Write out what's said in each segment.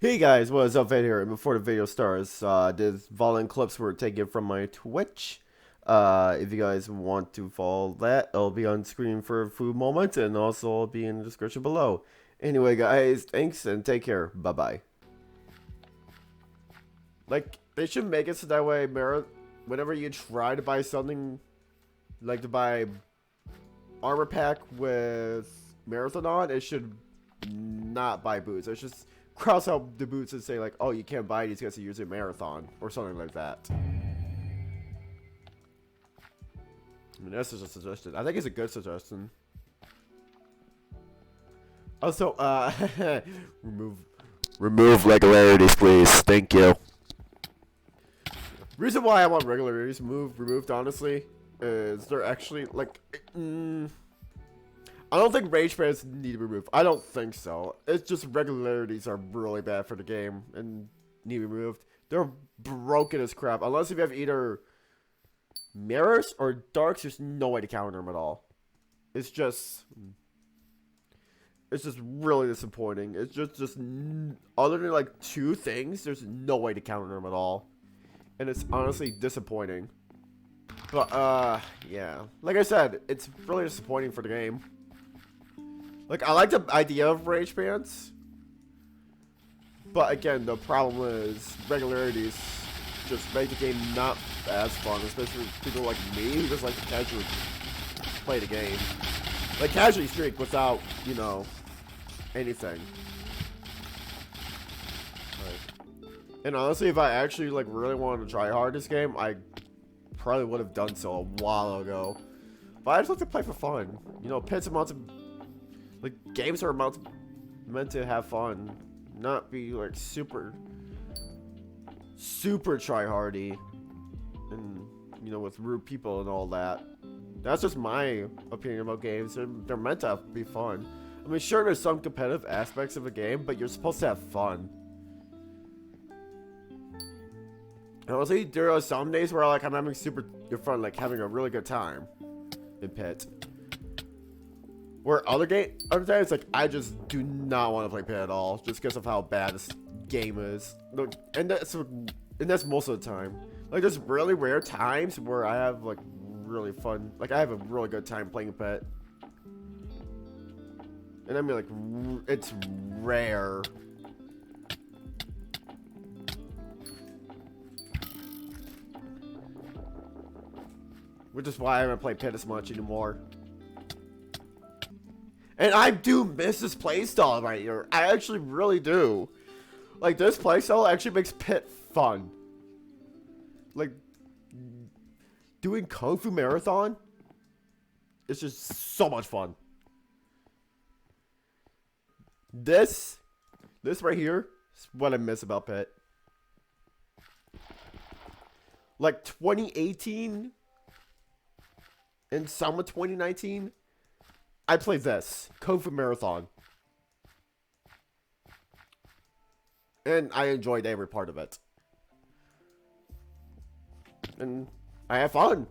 Hey guys, what is up, Ed here? And before the video starts, these volume clips were taken from my Twitch. If you guys want to follow that, it'll be on screen for a few moments and also it'll be in the description below. Anyway, guys, thanks and take care. Bye bye. Like, they should make it so that way, whenever you try to buy something, like to buy armor pack with Marathon on, it should not buy boots. It's just cross out the boots and say like, oh, you can't buy these because you're using Marathon or something like that. I mean, that's just a suggestion. I think it's a good suggestion. Also, remove regularities, please. Thank you. Reason why I want regularities removed, honestly, is they're actually like, I don't think rage bans need to be removed. I don't think so. It's just regularities are really bad for the game and need removed. They're broken as crap. Unless if you have either mirrors or darks, there's no way to counter them at all. It's just really disappointing. It's just other than like two things, there's no way to counter them at all. And it's honestly disappointing. But yeah. Like I said, it's really disappointing for the game. Like, I like the idea of rage bans, but again, the problem is regularities just make the game not as fun, especially for people like me who just like to casually play the game. Like, casually streak without, you know, anything. Like, and honestly, if I actually, like, really wanted to try hard this game, I probably would have done so a while ago. But I just like to play for fun. You know, Pit's amounts of... Like, games are meant to have fun, not be, like, super try-hardy. And, you know, with rude people and all that. That's just my opinion about games. They're meant to be fun. I mean, sure, there's some competitive aspects of a game, but you're supposed to have fun. And honestly, there are some days where, like, I'm having super fun, like, having a really good time in Pit. Where other times, like, I just do not want to play Pit at all, just because of how bad this game is. And that's most of the time. Like, there's really rare times where I have, like, really fun. Like, I have a really good time playing Pit. And I mean, like, it's rare. Which is why I haven't played Pit as much anymore. And I do miss this playstyle right here. I actually really do. Like, this playstyle actually makes Pit fun. Like, doing Kung Fu Marathon is just so much fun. This right here is what I miss about Pit. Like, 2018 and some of 2019... I played this, Kung Fu Marathon. And I enjoyed every part of it. And I had fun.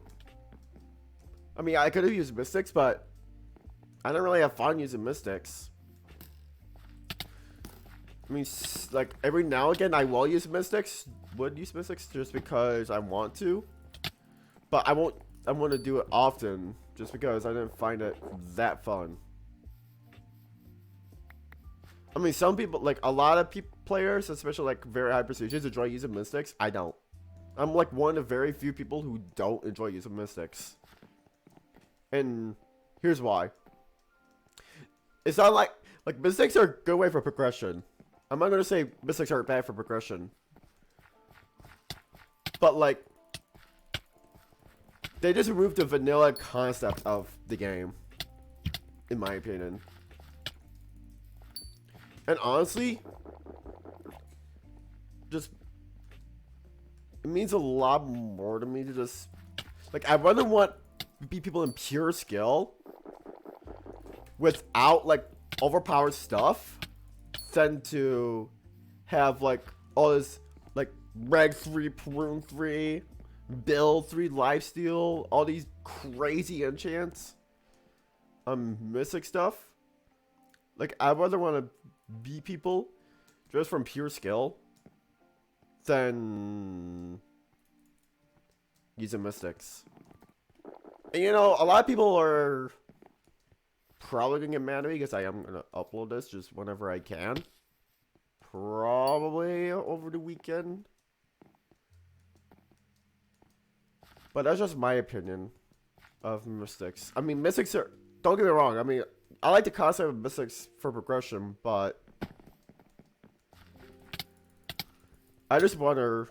I mean, I could have used Mystics, but I don't really have fun using Mystics. I mean, like, every now and again I will use Mystics. Would use Mystics just because I want to. But I want to do it often. Just because I didn't find it that fun. I mean, some people, like, a lot of players, especially, like, very high precisions, enjoy using Mystics. I don't. I'm, like, one of very few people who don't enjoy using Mystics. And here's why. It's not like Mystics are a good way for progression. I'm not going to say Mystics are bad for progression. But, like, they just removed the vanilla concept of the game, in my opinion. And honestly, just, it means a lot more to me to just, like, I rather want to be people in pure skill without, like, overpowered stuff than to have, like, all this, like, Reg 3, Prune 3, Build 3, Lifesteal, all these crazy enchants, Mystic stuff. Like, I'd rather want to be people just from pure skill, than using mystics. And you know, a lot of people are probably gonna get mad at me because I am gonna upload this just whenever I can. Probably over the weekend. But that's just my opinion of mystics. I mean, mystics are, don't get me wrong, I mean, I like the concept of mystics for progression, but I just want to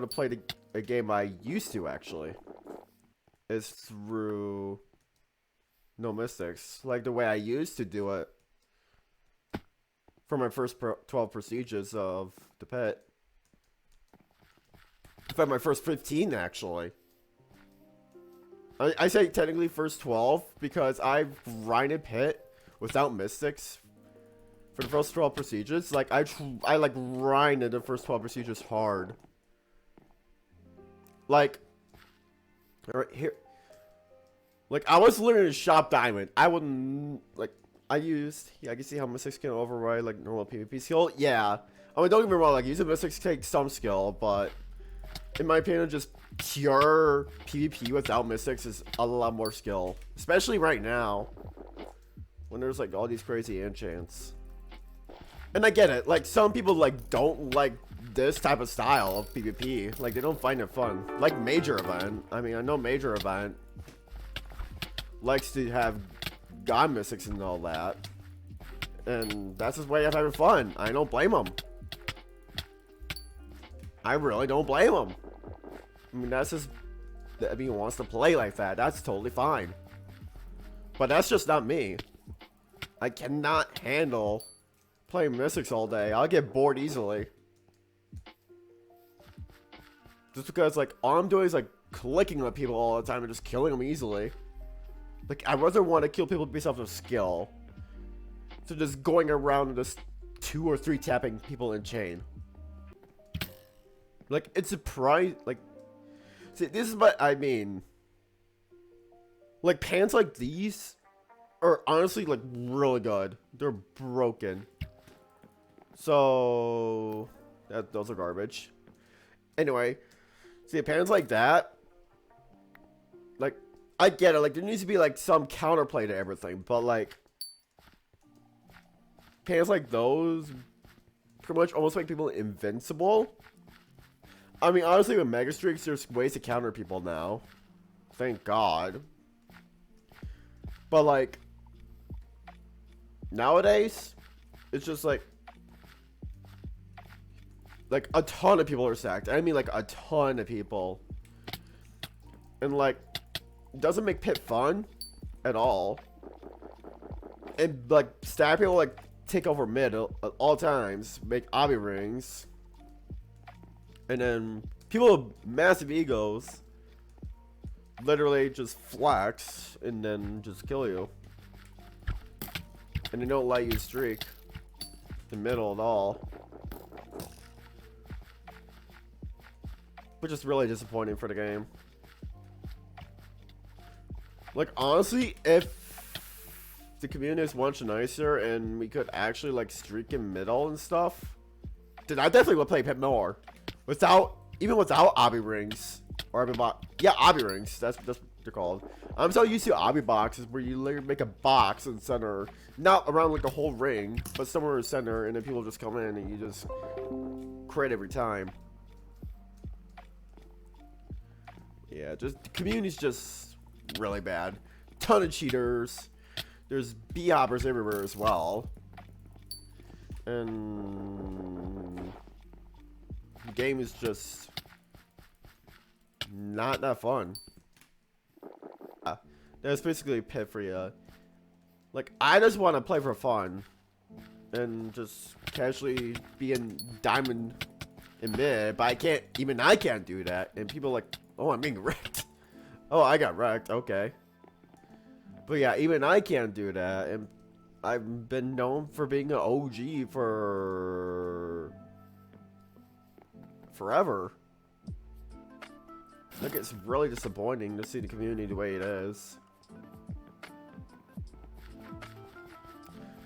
play a game I used to, actually, is through no mystics, like the way I used to do it for my first 12 procedures of the pit. In fact, my first 15, actually. I say technically first 12 because I've grinded pit without mystics for the first 12 procedures. Like, I like grinded the first 12 procedures hard. Like, right here. Like, I was literally in shop diamond. I wouldn't, like, I can see how mystics can override, like, normal PvP skill. Yeah. I mean, don't get me wrong, like, using mystics takes some skill, but in my opinion, just pure PvP without mystics is a lot more skill. Especially right now, when there's, like, all these crazy enchants. And I get it, like, some people, like, don't like this type of style of PvP. Like, they don't find it fun. Like Major Event. I mean, I know Major Event likes to have god mystics and all that. And that's his way of having fun. I don't blame him. I really don't blame him. I mean, that's just, if he wants to play like that, that's totally fine. But that's just not me. I cannot handle playing mystics all day. I'll get bored easily. Just because, like, all I'm doing is, like, clicking on people all the time and just killing them easily. Like, I rather want to kill people based off of skill. So just going around and just 2 or 3 tapping people in chain. Like, it's surprising. Like, see, this is what I mean. Like, pants like these are honestly, like, really good. They're broken. So, those are garbage. Anyway, see, pants like that, like, I get it. Like, there needs to be, like, some counterplay to everything. But, like, pants like those pretty much almost make people invincible. I mean, honestly, with Mega Streaks, there's ways to counter people now. Thank God. But, like, nowadays, it's just, like a ton of people are stacked. I mean, like, a ton of people. And, like, it doesn't make pit fun at all. And, like, stack people, like, take over mid at all times. Make obby rings. And then people with massive egos literally just flex and then just kill you. And they don't let you streak the middle at all. Which is really disappointing for the game. Like, honestly, if the community is much nicer and we could actually, like, streak in middle and stuff, then I definitely would play Pit more. Even without obby rings. Or obby box. Yeah, obby rings. That's what they're called. I'm so used to obby boxes where you literally make a box in the center. Not around, like, the whole ring, but somewhere in the center, and then people just come in and you just crit every time. Yeah, just the community's just really bad. Ton of cheaters. There's B-hoppers everywhere as well. And the game is just not that fun. That's basically Pit for you. Like, I just want to play for fun and just casually be in diamond in mid, but I can't do that. And people are like, oh, I'm being wrecked. Oh, I got wrecked. Okay. But yeah, even I can't do that. And I've been known for being an OG for forever. Like, it's really disappointing to see the community the way it is.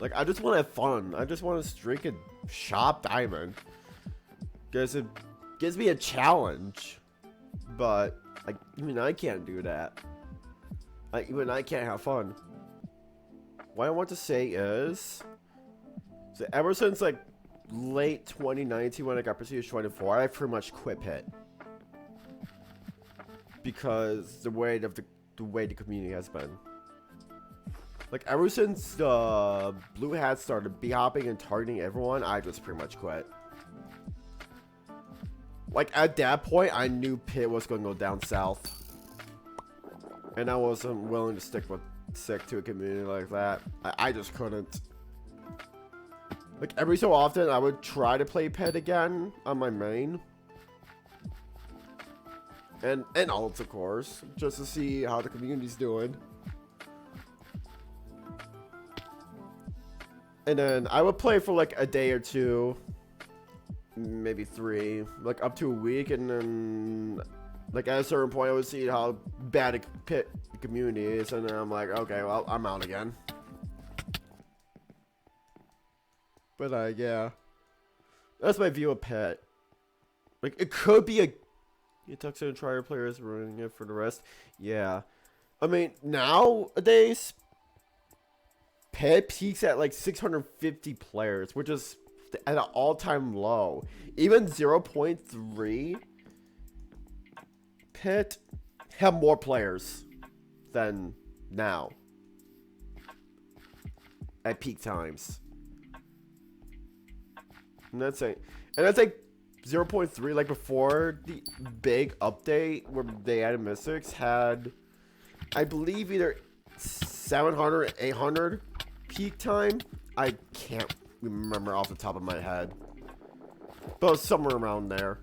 Like, I just want to have fun. I just want to streak a shop diamond. Because it gives me a challenge. But, like, even I can't do that. Like, even I can't have fun. What I want to say is, so ever since, like, late 2019 when I got Prestige 24, I pretty much quit Pit. Because the way the community has been. Like, ever since the Blue Hats started b-hopping and targeting everyone, I just pretty much quit. Like, at that point, I knew Pit was going to go down south. And I wasn't willing to stick to a community like that. I just couldn't. Like, every so often, I would try to play Pit again on my main. And alts, of course, just to see how the community's doing. And then I would play for like a day or two, maybe 3, like up to a week, and then like at a certain point I would see how bad a Pit community is, and then I'm like, okay, well, I'm out again. But yeah, that's my view of Pit. Like, it could be a Tuxedo and Trier players ruining it for the rest. Yeah, I mean, nowadays Pit peaks at like 650 players, which is at an all-time low. Even 0.3 Pit have more players than now at peak times. And that's like 0.3, like before the big update where they added Mystics, had, I believe, either 700 or 800 peak time. I can't remember off the top of my head, but somewhere around there.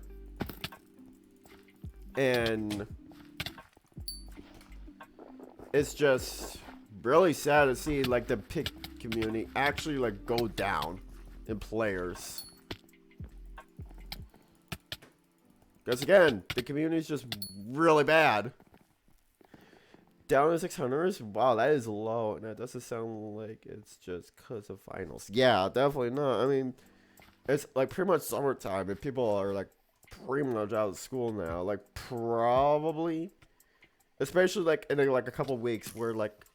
And it's just really sad to see like the Pit community actually like go down in players. Because again, the community is just really bad. Down to 600s? Wow, that is low. And that doesn't sound like it's just because of finals. Yeah, definitely not. I mean, it's like pretty much summertime and people are like pretty much out of school now. Like, probably, especially like in like a couple weeks where like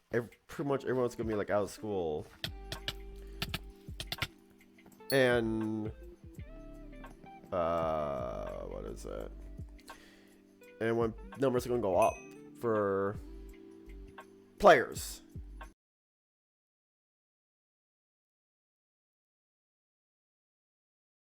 pretty much everyone's gonna be like out of school. And what is it? And when numbers are gonna go up for players.